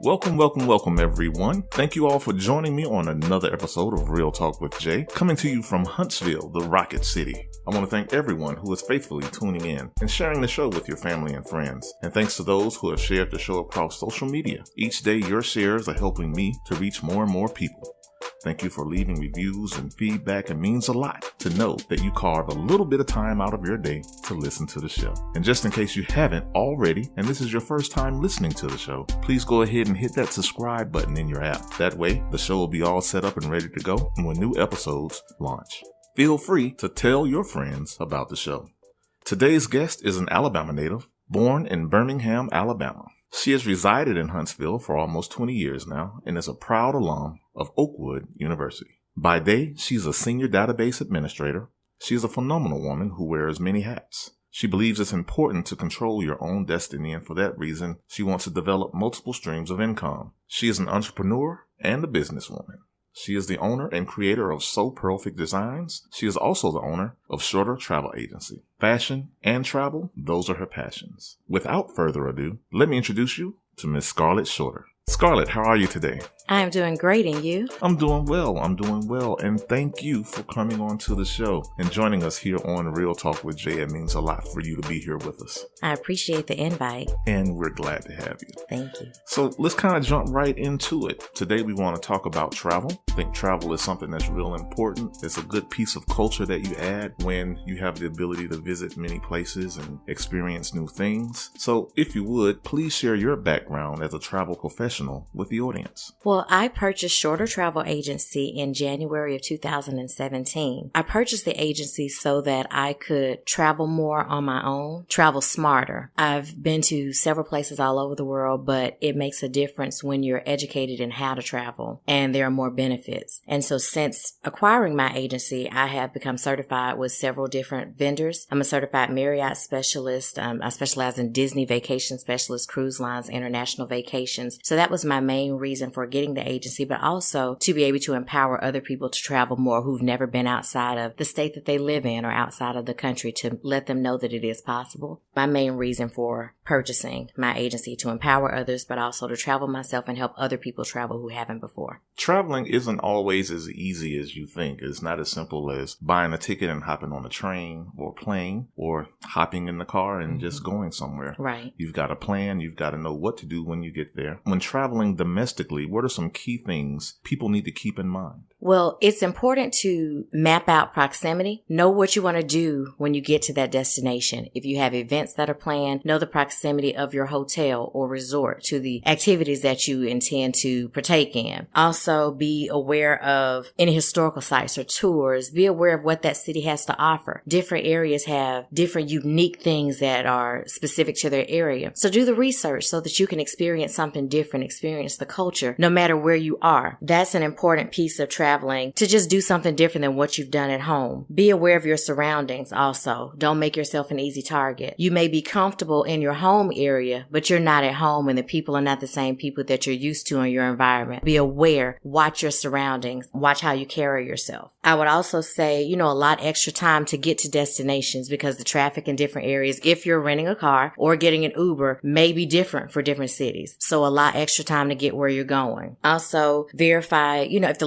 Welcome, everyone. Thank you all for joining me on another episode of Real Talk with Jay, coming to you from Huntsville, the Rocket City. I want to thank everyone who is faithfully tuning in and sharing the show with your family and friends. And thanks to those who have shared the show across social media. Each day, your shares are helping me to reach more and more people. Thank you for leaving reviews and feedback. It means a lot to know that you carve a little bit of time out of your day to listen to the show. And just in case you haven't already, and this is your first time listening to the show, please go ahead and hit that subscribe button in your app. That way, the show will be all set up and ready to go when new episodes launch. Feel free to tell your friends about the show. Today's guest is an Alabama native, born in Birmingham, Alabama. She has resided in Huntsville for almost 20 years now and is a proud alum of Oakwood University. By day, she's a senior database administrator. She is a phenomenal woman who wears many hats. She believes it's important to control your own destiny, and for that reason, she wants to develop multiple streams of income. She is an entrepreneur and a businesswoman. She is the owner and creator of Sew Pearlfect Designs. She is also the owner of Shortertravel agency. Fashion and travel, those are her passions. Without further ado, let me introduce you to Miss Scarlet Shorter. Scarlet, how are you today? I'm doing great, and you? I'm doing well, and thank you for coming on to the show and joining us here on Real Talk with Jay. It means a lot for you to be here with us. I appreciate the invite. And we're glad to have you. Thank you. So let's kind of jump right into it. Today we want to talk about travel. I think travel is something that's real important. It's a good piece of culture that you add when you have the ability to visit many places and experience new things. So if you would, please share your background as a travel professional with the audience. Well, I purchased Shortertravel agency in January of 2017. I purchased the agency so that I could travel more on my own, travel smarter. I've been to several places all over the world, but it makes a difference when you're educated in how to travel and there are more benefits. And so since acquiring my agency, I have become certified with several different vendors. I'm a certified Marriott specialist. I specialize in Disney vacation specialist, cruise lines, international vacations. So that was my main reason for getting the agency, but also to be able to empower other people to travel more who've never been outside of the state that they live in or outside of the country, to let them know that it is possible. My main reason for purchasing my agency, to empower others, but also to travel myself and help other people travel who haven't before. Traveling isn't always as easy as you think. It's not as simple as buying a ticket and hopping on a train or plane or hopping in the car and just going somewhere. Right. You've got a plan. You've got to know what to do when you get there. When traveling domestically, what are some key things people need to keep in mind? Well, it's important to map out proximity. Know what you want to do when you get to that destination. If you have events that are planned, know the proximity of your hotel or resort to the activities that you intend to partake in. Also, be aware of any historical sites or tours. Be aware of what that city has to offer. Different areas have different unique things that are specific to their area. So do the research so that you can experience something different, experience the culture, no matter where you are. That's an important piece of traveling, to just do something different than what you've done at home. Be aware of your surroundings also. Don't make yourself an easy target. You may be comfortable in your home area, but you're not at home and the people are not the same people that you're used to in your environment. Be aware. Watch your surroundings. Watch how you carry yourself. I would also say, a lot extra time to get to destinations, because the traffic in different areas, if you're renting a car or getting an Uber, may be different for different cities. So a lot extra time to get where you're going. Also, verify, if the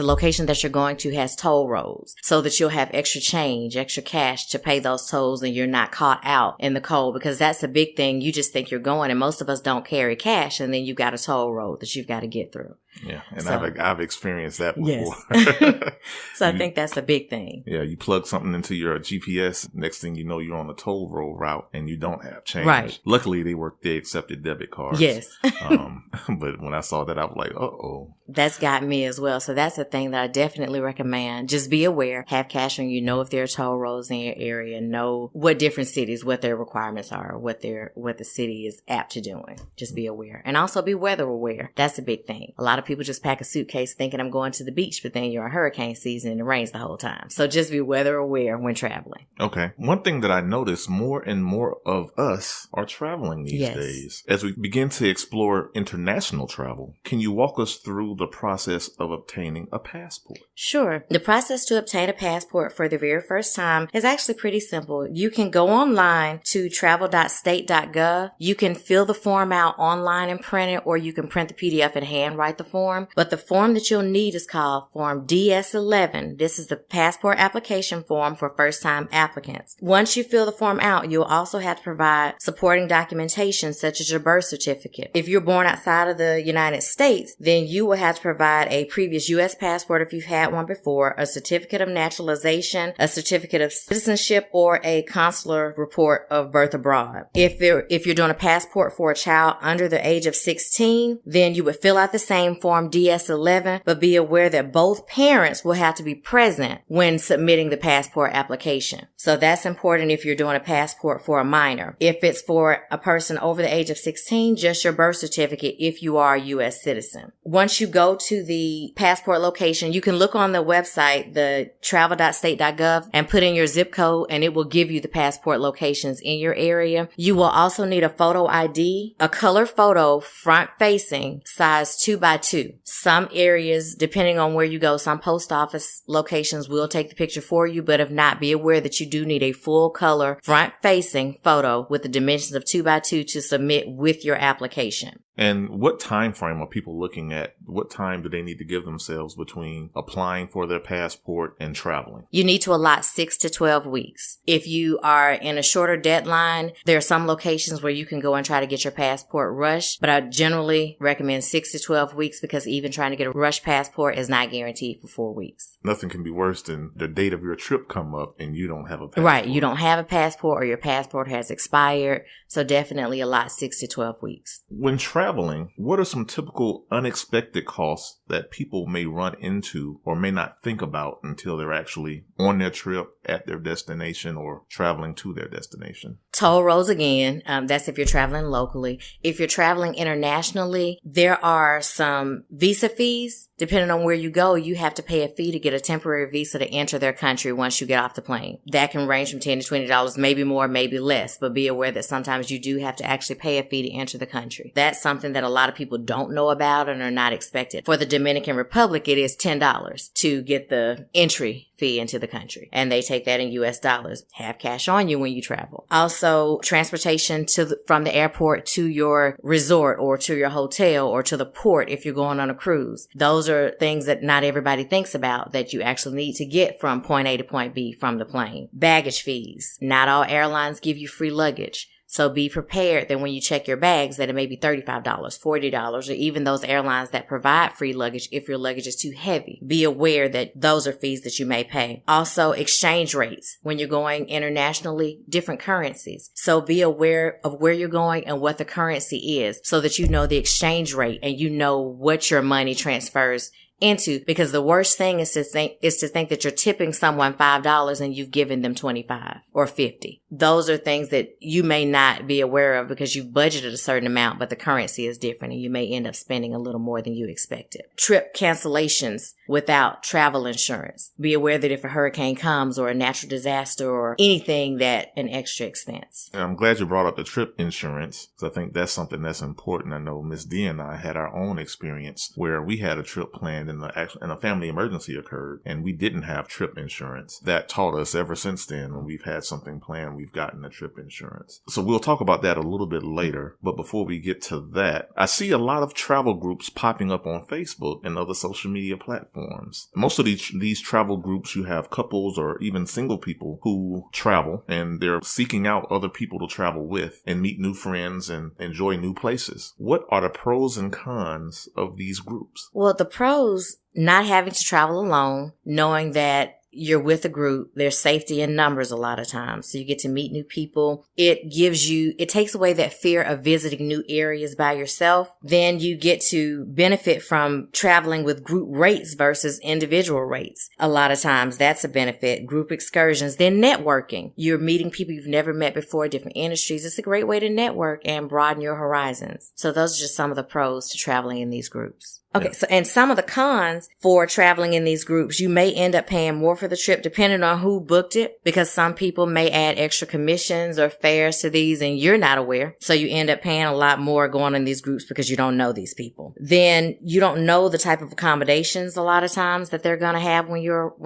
location that you're going to has toll roads, so that you'll have extra change, extra cash to pay those tolls and you're not caught out in the cold, because that's a big thing. You just think you're going, and most of us don't carry cash, and then you've got a toll road that you've got to get through. Yeah, and I've experienced that before. Yes. So I think that's a big thing. Yeah, you plug something into your GPS, next thing you know, you're on a toll road route and you don't have change. Right. Luckily, they accepted debit cards. Yes. But when I saw that, I was like, uh-oh. That's got me as well. So that's a thing that I definitely recommend. Just be aware. Have cash on you. Know if there are toll roads in your area. Know what different cities, what their requirements are, what the city is apt to doing. Just be aware. And also be weather aware. That's a big thing. A lot of of people just pack a suitcase thinking I'm going to the beach, but then you're in hurricane season and it rains the whole time. So just be weather aware when traveling. Okay. One thing that I notice more and more of us are traveling these days. As we begin to explore international travel, can you walk us through the process of obtaining a passport? Sure. The process to obtain a passport for the very first time is actually pretty simple. You can go online to travel.state.gov. You can fill the form out online and print it, or you can print the PDF and handwrite the form. But the form that you'll need is called Form DS11. This is the passport application form for first-time applicants. Once you fill the form out, you'll also have to provide supporting documentation such as your birth certificate. If you're born outside of the United States, then you will have to provide a previous U.S. passport if you've had one before, a certificate of naturalization, a certificate of citizenship, or a consular report of birth abroad. If you're doing a passport for a child under the age of 16, then you would fill out the same form DS11, but be aware that both parents will have to be present when submitting the passport application. So that's important if you're doing a passport for a minor. If it's for a person over the age of 16, just your birth certificate if you are a U.S. citizen. Once you go to the passport location, you can look on the website, the travel.state.gov, and put in your zip code, and it will give you the passport locations in your area. You will also need a photo ID, a color photo front facing, size 2x2. Some areas, depending on where you go, some post office locations will take the picture for you, but if not, be aware that you do need a full color front facing photo with the dimensions of 2x2 to submit with your application. And what time frame are people looking at? What time do they need to give themselves between applying for their passport and traveling? You need to allot 6 to 12 weeks. If you are in a shorter deadline, there are some locations where you can go and try to get your passport rushed, but I generally recommend 6 to 12 weeks because even trying to get a rush passport is not guaranteed for 4 weeks. Nothing can be worse than the date of your trip come up and you don't have a passport. Right. You don't have a passport or your passport has expired. So definitely allot 6 to 12 weeks. When traveling, what are some typical unexpected costs that people may run into or may not think about until they're actually on their trip, at their destination, or traveling to their destination? Toll roads again. That's if you're traveling locally. If you're traveling internationally, there are some visa fees. Depending on where you go, you have to pay a fee to get a temporary visa to enter their country once you get off the plane. That can range from $10 to $20, maybe more, maybe less, but be aware that sometimes you do have to actually pay a fee to enter the country. That's something that a lot of people don't know about and are not expected. For the Dominican Republic, it is $10 to get the entry fee into the country, and they take that in US dollars. Have cash on you when you travel. Also, transportation from the airport to your resort or to your hotel or to the port if you're going on a cruise. Those are things that not everybody thinks about that you actually need to get from point A to point B from the plane. Baggage fees. Not all airlines give you free luggage. So be prepared that when you check your bags that it may be $35, $40, or even those airlines that provide free luggage if your luggage is too heavy. Be aware that those are fees that you may pay. Also, exchange rates. When you're going internationally, different currencies. So be aware of where you're going and what the currency is so that you know the exchange rate and you know what your money transfers into, because the worst thing is to think that you're tipping someone $5 and you've given them $25 or $50. Those are things that you may not be aware of because you've budgeted a certain amount, but the currency is different and you may end up spending a little more than you expected. Trip cancellations without travel insurance. Be aware that if a hurricane comes or a natural disaster or anything, that an extra expense. And I'm glad you brought up the trip insurance because I think that's something that's important. I know Miss D and I had our own experience where we had a trip planned and a family emergency occurred and we didn't have trip insurance. That taught us ever since then when we've had something planned, we've gotten a trip insurance. So we'll talk about that a little bit later. But before we get to that, I see a lot of travel groups popping up on Facebook and other social media platforms. Most of these travel groups, you have couples or even single people who travel and they're seeking out other people to travel with and meet new friends and enjoy new places. What are the pros and cons of these groups? Well, the pros, not having to travel alone, knowing that you're with a group. There's safety in numbers a lot of times. So you get to meet new people. It takes away that fear of visiting new areas by yourself. Then you get to benefit from traveling with group rates versus individual rates. A lot of times that's a benefit. Group excursions, then networking. You're meeting people you've never met before, different industries. It's a great way to network and broaden your horizons. So those are just some of the pros to traveling in these groups. Okay, so and some of the cons for traveling in these groups, you may end up paying more for the trip depending on who booked it, because some people may add extra commissions or fares to these and you're not aware. So you end up paying a lot more going in these groups because you don't know these people. Then you don't know the type of accommodations a lot of times that they're going to have when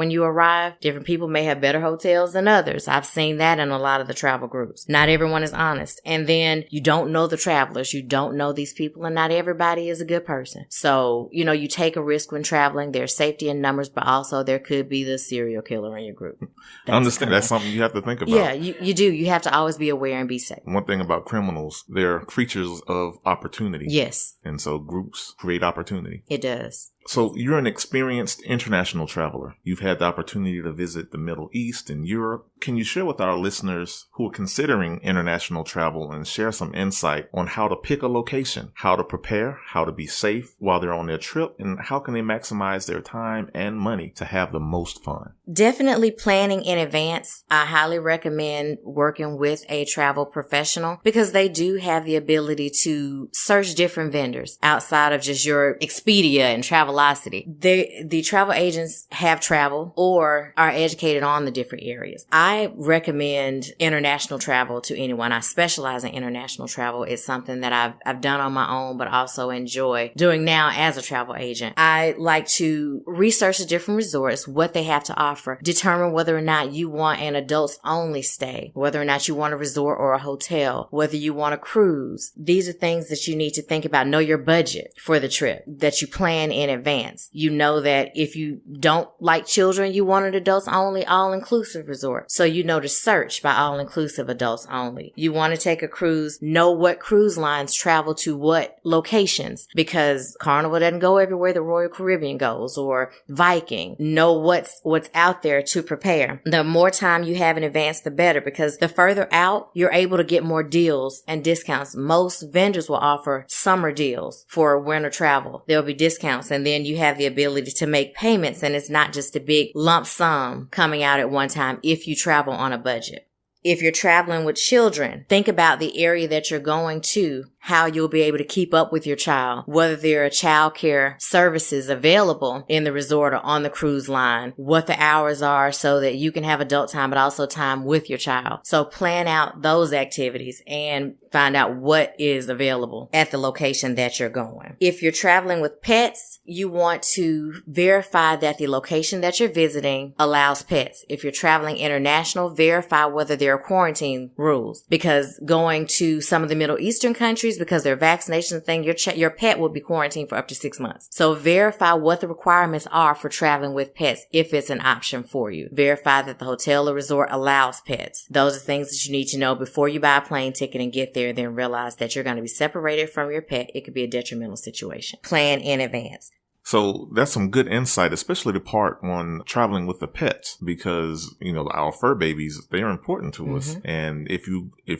you arrive. Different people may have better hotels than others. I've seen that in a lot of the travel groups. Not everyone is honest. And then you don't know the travelers. You don't know these people, and not everybody is a good person. So, you take a risk when traveling. There's safety in numbers, but also there could be the serial killer in your group. I understand. That's something you have to think about. Yeah, you do. You have to always be aware and be safe. One thing about criminals, they're creatures of opportunity. Yes. And so groups create opportunity. It does. So you're an experienced international traveler. You've had the opportunity to visit the Middle East and Europe. Can you share with our listeners who are considering international travel and share some insight on how to pick a location, how to prepare, how to be safe while they're on their trip, and how can they maximize their time and money to have the most fun? Definitely planning in advance. I highly recommend working with a travel professional because they do have the ability to search different vendors outside of just your Expedia and Travelocity. The travel agents have traveled or are educated on the different areas. I recommend international travel to anyone. I specialize in international travel. It's something that I've done on my own, but also enjoy doing now as a travel agent. I like to research the different resorts, what they have to offer, determine whether or not you want an adults only stay, whether or not you want a resort or a hotel, whether you want a cruise. These are things that you need to think about. Know your budget for the trip that you plan in advance. You know that if you don't like children, you want an adults only all-inclusive resort. So you know to search by all-inclusive adults only. You want to take a cruise, know what cruise lines travel to what locations, because Carnival doesn't go everywhere the Royal Caribbean goes, or Viking. Know what's out there to prepare. The more time you have in advance, the better, because the further out, you're able to get more deals and discounts. Most vendors will offer summer deals for winter travel. There'll be discounts, and then you have the ability to make payments, and it's not just a big lump sum coming out at one time if you travel on a budget. If you're traveling with children, think about the area that you're going to, how you'll be able to keep up with your child, whether there are child care services available in the resort or on the cruise line, what the hours are so that you can have adult time, but also time with your child. So plan out those activities and find out what is available at the location that you're going. If you're traveling with pets, you want to verify that the location that you're visiting allows pets. If you're traveling international, verify whether there are quarantine rules, because going to some of the Middle Eastern countries, because their vaccination thing, your pet will be quarantined for up to 6 months. So verify what the requirements are for traveling with pets if it's an option for you. Verify that the hotel or resort allows pets. Those are things that you need to know before you buy a plane ticket and get there, then realize that you're going to be separated from your pet. It could be a detrimental situation. Plan in advance. So that's some good insight, especially the part on traveling with the pets, because, our fur babies, they're important to us. And if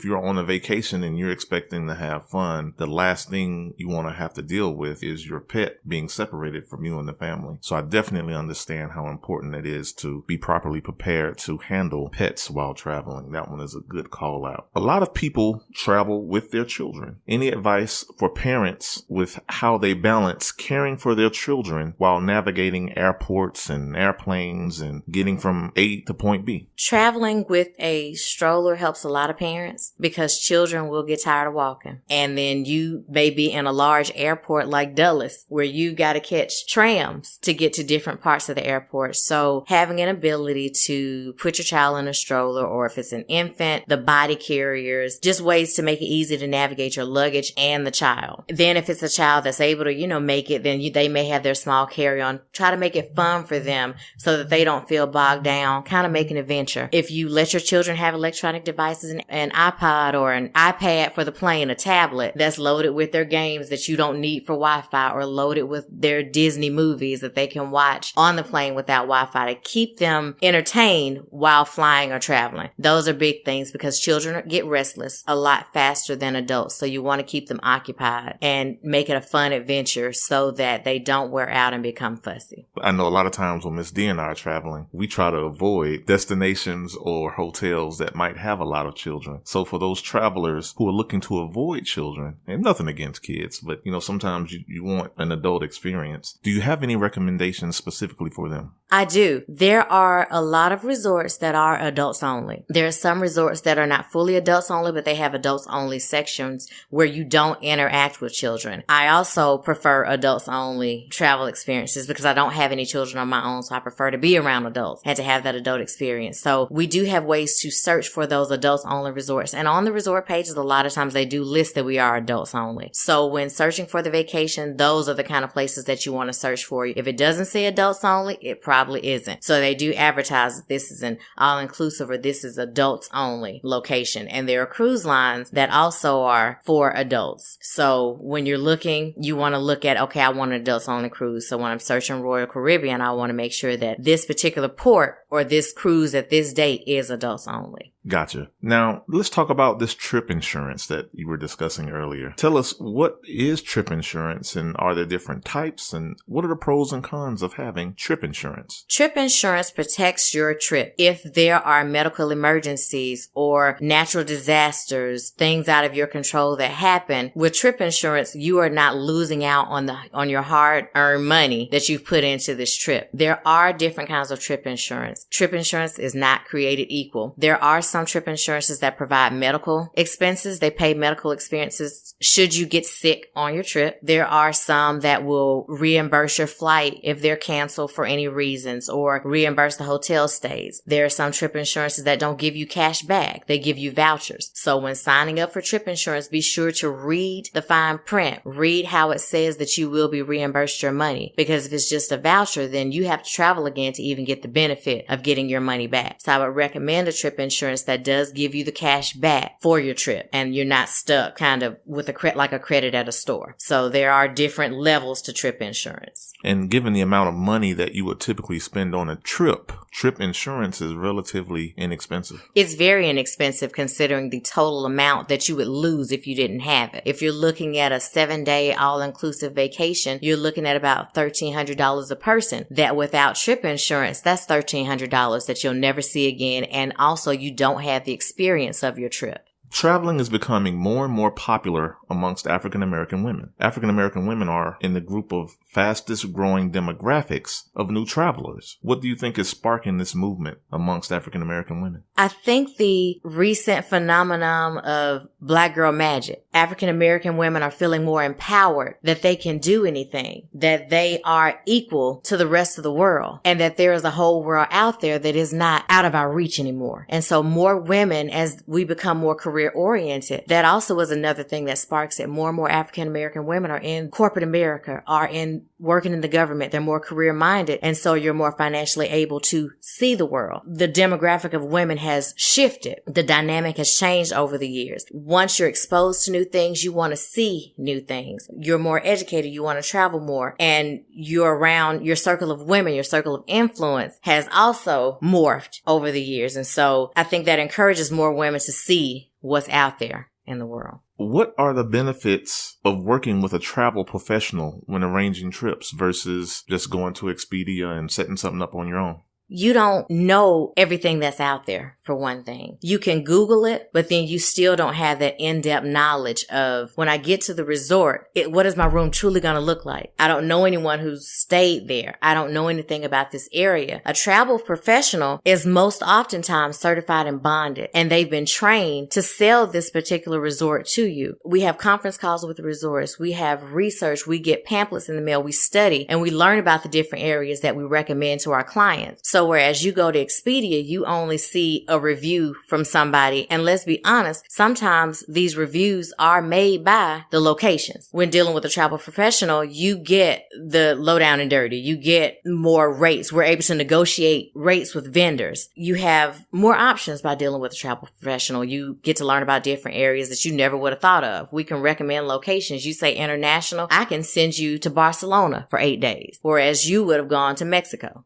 you're on a vacation and you're expecting to have fun, the last thing you want to have to deal with is your pet being separated from you and the family. So I definitely understand how important it is to be properly prepared to handle pets while traveling. That one is a good call out. A lot of people travel with their children. Any advice for parents with how they balance caring for their children while navigating airports and airplanes and getting from A to point B? Traveling with a stroller helps a lot of parents because children will get tired of walking. And then you may be in a large airport like Dulles where you got to catch trams to get to different parts of the airport. So having an ability to put your child in a stroller, or if it's an infant, the body carriers, just ways to make it easy to navigate your luggage and the child. Then if it's a child that's able to, make it, then they may have their small carry-on. Try to make it fun for them so that they don't feel bogged down. Kind of make an adventure. If you let your children have electronic devices, an iPod or an iPad for the plane, a tablet that's loaded with their games that you don't need for Wi-Fi, or loaded with their Disney movies that they can watch on the plane without Wi-Fi, to keep them entertained while flying or traveling. Those are big things because children get restless a lot faster than adults. So you want to keep them occupied and make it a fun adventure so that they don't wear out and become fussy. I know a lot of times when Miss D and I are traveling, we try to avoid destinations or hotels that might have a lot of children. So for those travelers who are looking to avoid children, and nothing against kids, but sometimes you want an adult experience. Do you have any recommendations specifically for them? I do. There are a lot of resorts that are adults only. There are some resorts that are not fully adults only, but they have adults only sections where you don't interact with children. I also prefer adults only travel experiences because I don't have any children on my own, so I prefer to be around adults and to have that adult experience. So we do have ways to search for those adults only resorts. And on the resort pages, a lot of times they do list that we are adults only. So when searching for the vacation, those are the kind of places that you want to search for. If it doesn't say adults only, it probably isn't. So they do advertise that this is an all-inclusive or this is adults only location. And there are cruise lines that also are for adults. So when you're looking, you want to look at, okay, I want an adults only cruise. So when I'm searching Royal Caribbean, I want to make sure that this particular port or this cruise at this date is adults only. Gotcha. Now, let's talk about this trip insurance that you were discussing earlier. Tell us, what is trip insurance, and are there different types, and what are the pros and cons of having trip insurance? Trip insurance protects your trip. If there are medical emergencies or natural disasters, things out of your control that happen, with trip insurance, you are not losing out on your hard-earned money that you've put into this trip. There are different kinds of trip insurance. Trip insurance is not created equal. There are some trip insurances that provide medical expenses. They pay medical expenses should you get sick on your trip. There are some that will reimburse your flight if they're canceled for any reasons, or reimburse the hotel stays. There are some trip insurances that don't give you cash back. They give you vouchers. So when signing up for trip insurance, be sure to read the fine print. Read how it says that you will be reimbursed your money, because if it's just a voucher, then you have to travel again to even get the benefit of getting your money back. So I would recommend a trip insurance that does give you the cash back for your trip, and you're not stuck kind of with like a credit at a store. So there are different levels to trip insurance. And given the amount of money that you would typically spend on a trip insurance is relatively inexpensive. It's very inexpensive considering the total amount that you would lose if you didn't have it. If you're looking at a 7-day all-inclusive vacation, you're looking at about $1,300 a person. That without trip insurance, that's $1,300 that you'll never see again. And also you don't have the experience of your trip. Traveling is becoming more and more popular amongst African American women. African American women are in the group of fastest growing demographics of new travelers. What do you think is sparking this movement amongst African American women? I think the recent phenomenon of Black girl magic. African American women are feeling more empowered that they can do anything, that they are equal to the rest of the world, and that there is a whole world out there that is not out of our reach anymore. And so more women, as we become more career oriented, that also is another thing that sparks it. More and more African American women are in corporate America, are in working in the government. They're more career minded. And so you're more financially able to see the world. The demographic of women has shifted. The dynamic has changed over the years. Once you're exposed to new things, you want to see new things. You're more educated. You want to travel more. And you're around your circle of women, your circle of influence has also morphed over the years. And so I think that encourages more women to see what's out there in the world. What are the benefits of working with a travel professional when arranging trips versus just going to Expedia and setting something up on your own? You don't know everything that's out there, for one thing. You can Google it, but then you still don't have that in-depth knowledge of, when I get to the resort, what is my room truly going to look like? I don't know anyone who's stayed there. I don't know anything about this area. A travel professional is most oftentimes certified and bonded, and they've been trained to sell this particular resort to you. We have conference calls with the resorts. We have research. We get pamphlets in the mail. We study, and we learn about the different areas that we recommend to our clients. So whereas you go to Expedia, you only see a review from somebody. And let's be honest, sometimes these reviews are made by the locations. When dealing with a travel professional, you get the low down and dirty. You get more rates. We're able to negotiate rates with vendors. You have more options by dealing with a travel professional. You get to learn about different areas that you never would have thought of. We can recommend locations. You say international, I can send you to Barcelona for 8 days, whereas you would have gone to Mexico.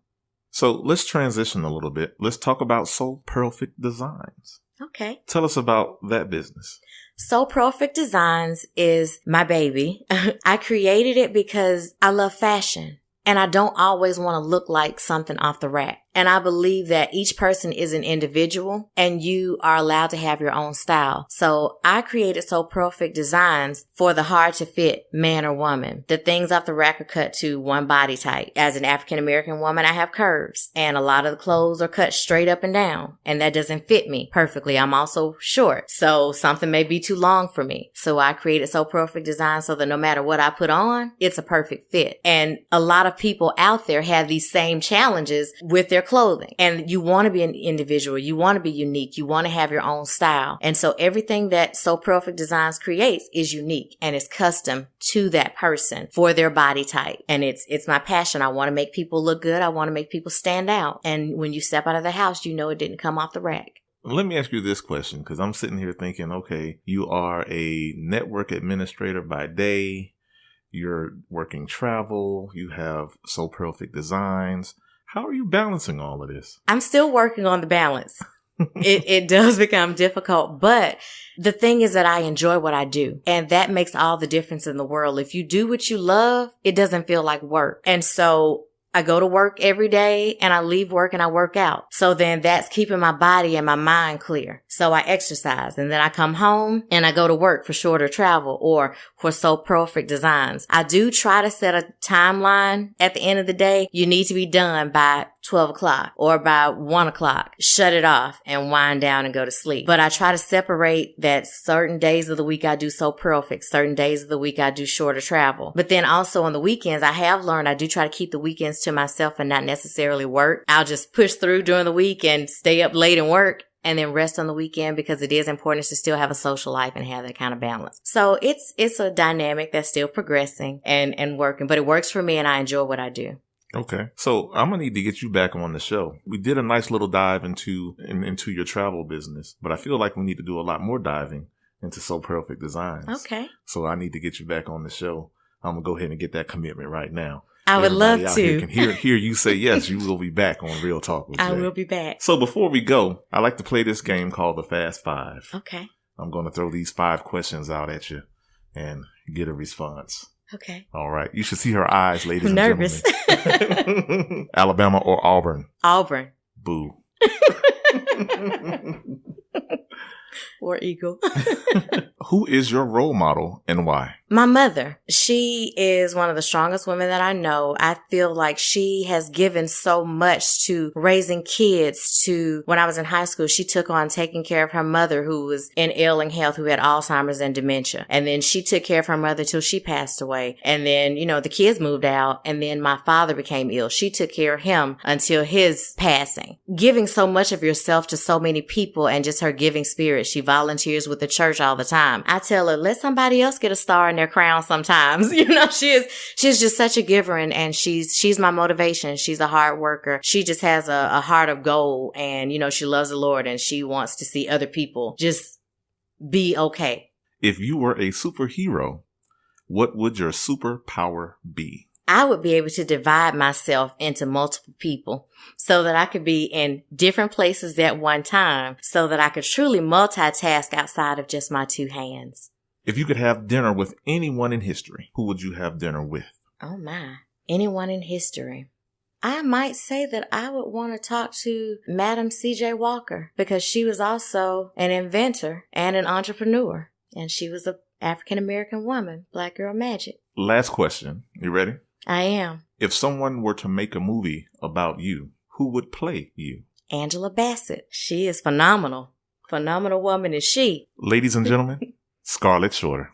So let's transition a little bit. Let's talk about Sew Pearlfect Designs. Okay. Tell us about that business. Sew Pearlfect Designs is my baby. I created it because I love fashion and I don't always want to look like something off the rack. And I believe that each person is an individual and you are allowed to have your own style. So I created Sew Pearlfect Designs for the hard to fit man or woman. The things off the rack are cut to one body type. As an African American woman, I have curves and a lot of the clothes are cut straight up and down. And that doesn't fit me perfectly. I'm also short. So something may be too long for me. So I created Sew Pearlfect Designs so that no matter what I put on, it's a perfect fit. And a lot of people out there have these same challenges with their clothing. And you want to be an individual. You want to be unique. You want to have your own style. And so everything that Sew Pearlfect Designs creates is unique and it's custom to that person for their body type. And it's my passion. I want to make people look good. I want to make people stand out. And when you step out of the house, you know it didn't come off the rack. Let me ask you this question, because I'm sitting here thinking, okay, you are a network administrator by day. You're working travel. You have Sew Pearlfect Designs. How are you balancing all of this? I'm still working on the balance. It does become difficult, but the thing is that I enjoy what I do. And that makes all the difference in the world. If you do what you love, it doesn't feel like work. And so I go to work every day and I leave work and I work out. So then that's keeping my body and my mind clear. So I exercise and then I come home and I go to work for Shortertravel or for Sew Pearlfect Designs. I do try to set a timeline at the end of the day. You need to be done by 12 o'clock or by 1 o'clock. Shut it off and wind down and go to sleep. But I try to separate that certain days of the week I do Sew Pearlfect, certain days of the week I do Shortertravel. But then also on the weekends, I have learned I do try to keep the weekends to myself and not necessarily work. I'll just push through during the week and stay up late and work and then rest on the weekend because it is important to still have a social life and have that kind of balance. So it's a dynamic that's still progressing and working, but it works for me and I enjoy what I do. Okay. So I'm going to need to get you back on the show. We did a nice little dive into your travel business, but I feel like we need to do a lot more diving into Sew Pearlfect Designs. Okay. So I need to get you back on the show. I'm going to go ahead and get that commitment right now. I would love out to. Here can hear you say yes, you will be back on Real Talk with Jay. I will be back. So before we go, I like to play this game called the Fast Five. Okay. I'm going to throw these 5 questions out at you and get a response. Okay. All right. You should see her eyes, ladies I'm and nervous. gentlemen. Alabama or Auburn? Auburn. Boo. Or Eagle. Who is your role model and why? My mother. She is one of the strongest women that I know. I feel like she has given so much to raising kids. To when I was in high school, she took on taking care of her mother who was in ailing health, who had Alzheimer's and dementia. And then she took care of her mother till she passed away. And then, the kids moved out and then my father became ill. She took care of him until his passing. Giving so much of yourself to so many people and just her giving spirit. She volunteers with the church all the time. I tell her, let somebody else get a star in their crown sometimes. She's just such a giver and she's my motivation. She's a hard worker. She just has a heart of gold and, she loves the Lord and she wants to see other people just be okay. If you were a superhero, what would your superpower be? I would be able to divide myself into multiple people so that I could be in different places at one time so that I could truly multitask outside of just my 2 hands. If you could have dinner with anyone in history, who would you have dinner with? Oh my, anyone in history. I might say that I would want to talk to Madam C.J. Walker because she was also an inventor and an entrepreneur. And she was an African-American woman, Black Girl Magic. Last question. You ready? I am. If someone were to make a movie about you, who would play you? Angela Bassett. She is phenomenal. Phenomenal woman is she. Ladies and gentlemen, Scarlet Shorter.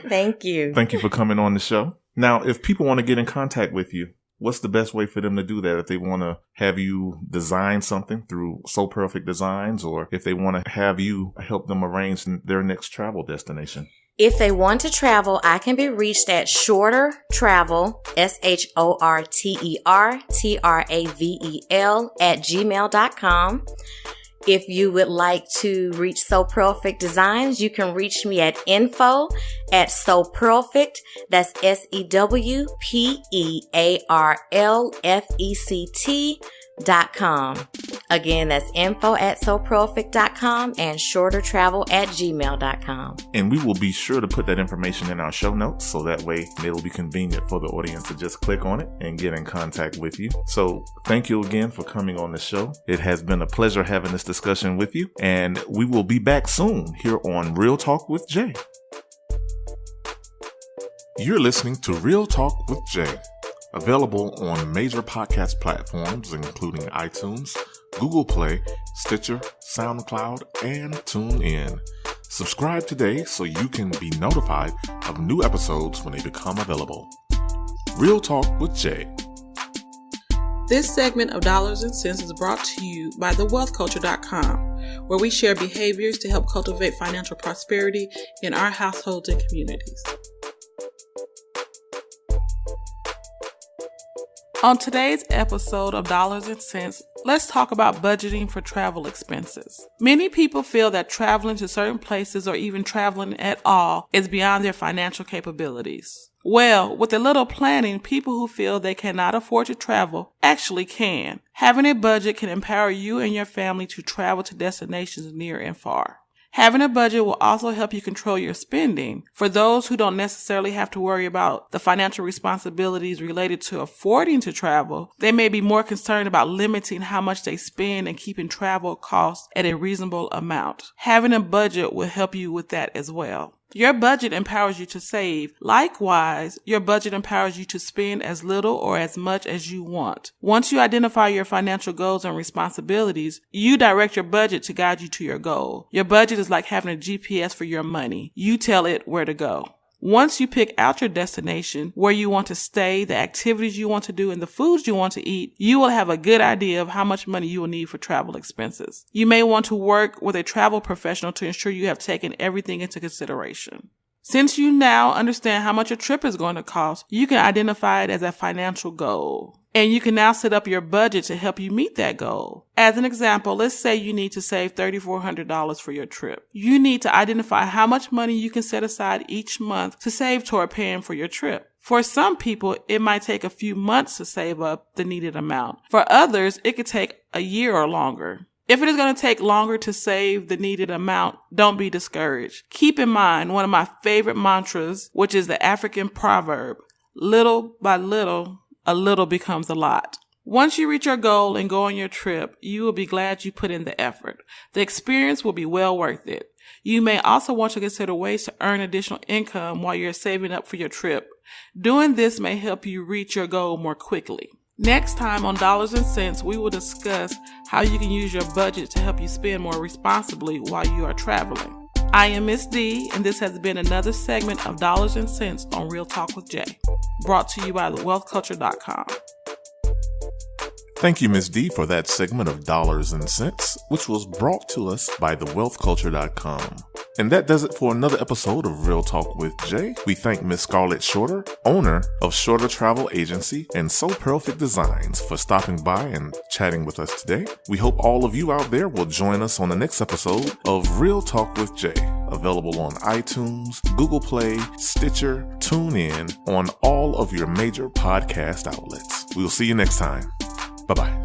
Thank you. Thank you for coming on the show. Now, if people want to get in contact with you, what's the best way for them to do that? If they want to have you design something through Sew Pearlfect Designs, or if they want to have you help them arrange their next travel destination? If they want to travel, I can be reached at Shortertravel, SHORTERTRAVEL @gmail.com. If you would like to reach Sew Pearlfect Designs, you can reach me at info@Sew Pearlfect. That's SEWPERLFECT.com. Again, that's info@sewpearlfect.com and shortertravel@gmail.com. And we will be sure to put that information in our show notes, so that way it'll be convenient for the audience to just click on it and get in contact with you. So thank you again for coming on the show. It has been a pleasure having this discussion with you, and we will be back soon here on Real Talk with Jay. You're listening to Real Talk with Jay. Available on major podcast platforms including iTunes, Google Play, Stitcher, SoundCloud, and TuneIn. Subscribe today so you can be notified of new episodes when they become available. Real Talk with Jay. This segment of Dollars and Cents is brought to you by thewealthculture.com, where we share behaviors to help cultivate financial prosperity in our households and communities. On today's episode of Dollars and Cents, let's talk about budgeting for travel expenses. Many people feel that traveling to certain places or even traveling at all is beyond their financial capabilities. Well, with a little planning, people who feel they cannot afford to travel actually can. Having a budget can empower you and your family to travel to destinations near and far. Having a budget will also help you control your spending. For those who don't necessarily have to worry about the financial responsibilities related to affording to travel, they may be more concerned about limiting how much they spend and keeping travel costs at a reasonable amount. Having a budget will help you with that as well. Your budget empowers you to save. Likewise, your budget empowers you to spend as little or as much as you want. Once you identify your financial goals and responsibilities, you direct your budget to guide you to your goal. Your budget is like having a GPS for your money. You tell it where to go. Once you pick out your destination, where you want to stay, the activities you want to do, and the foods you want to eat, you will have a good idea of how much money you will need for travel expenses. You may want to work with a travel professional to ensure you have taken everything into consideration. Since you now understand how much a trip is going to cost, you can identify it as a financial goal. And you can now set up your budget to help you meet that goal. As an example, let's say you need to save $3,400 for your trip. You need to identify how much money you can set aside each month to save toward paying for your trip. For some people, it might take a few months to save up the needed amount. For others, it could take a year or longer. If it is going to take longer to save the needed amount, don't be discouraged. Keep in mind one of my favorite mantras, which is the African proverb, little by little, a little becomes a lot. Once you reach your goal and go on your trip, you will be glad you put in the effort. The experience will be well worth it. You may also want to consider ways to earn additional income while you're saving up for your trip. Doing this may help you reach your goal more quickly. Next time on Dollars and Cents, we will discuss how you can use your budget to help you spend more responsibly while you are traveling. I am Miss D, and this has been another segment of Dollars and Cents on Real Talk with Jay, brought to you by thewealthculture.com. Thank you, Ms. D, for that segment of Dollars and Cents, which was brought to us by thewealthculture.com. And that does it for another episode of Real Talk with Jay. We thank Ms. Scarlet Shorter, owner of Shortertravel Agency and Sew Pearlfect Designs, for stopping by and chatting with us today. We hope all of you out there will join us on the next episode of Real Talk with Jay, available on iTunes, Google Play, Stitcher, TuneIn, on all of your major podcast outlets. We'll see you next time. Bye-bye.